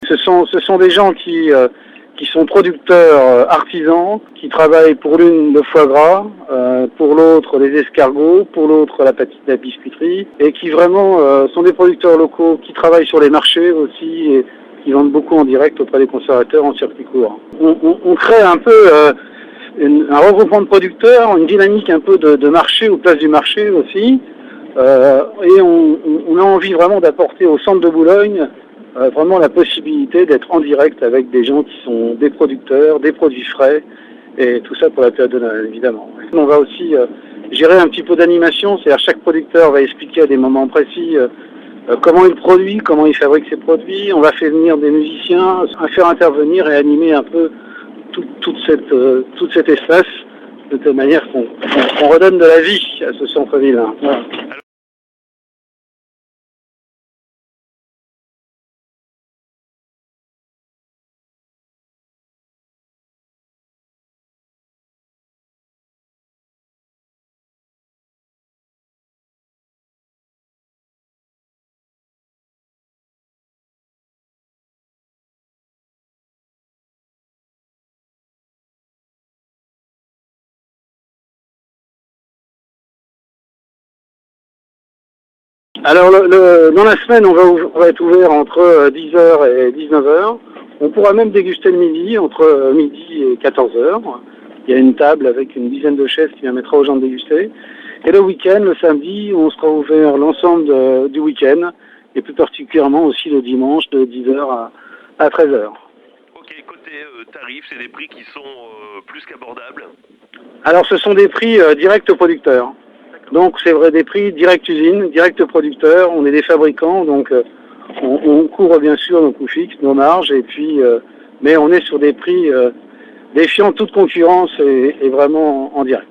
Ce sont des gens qui sont producteurs artisans, qui travaillent pour l'une le foie gras, pour l'autre les escargots, pour l'autre la biscuiterie, et qui vraiment sont des producteurs locaux qui travaillent sur les marchés aussi et qui vendent beaucoup en direct auprès des conservateurs en circuit court. On crée un peu un regroupement de producteurs, une dynamique un peu de marché, ou place du marché aussi, et on a envie vraiment d'apporter au centre de Boulogne vraiment la possibilité d'être en direct avec des gens qui sont des producteurs, des produits frais, et tout ça pour la période de Noël, évidemment. On va aussi gérer un petit peu d'animation, c'est-à-dire chaque producteur va expliquer à des moments précis comment il produit, comment il fabrique ses produits. On va faire venir des musiciens, faire intervenir et animer un peu toute cet espace, de telle manière qu'on redonne de la vie à ce centre-ville. Voilà. Alors, dans la semaine, on va être ouvert entre 10h et 19h. On pourra même déguster le midi, entre midi et 14h. Il y a une table avec une dizaine de chaises qui permettra aux gens de déguster. Et le week-end, le samedi, on sera ouvert l'ensemble du week-end, et plus particulièrement aussi le dimanche de 10h à 13h. Ok, côté tarifs, c'est des prix qui sont plus qu'abordables. Alors, ce sont des prix directs aux producteurs. Donc c'est vrai, des prix direct usine, direct producteur, on est des fabricants, donc on couvre bien sûr nos coûts fixes, nos marges, et puis mais on est sur des prix défiant toute concurrence et vraiment en direct.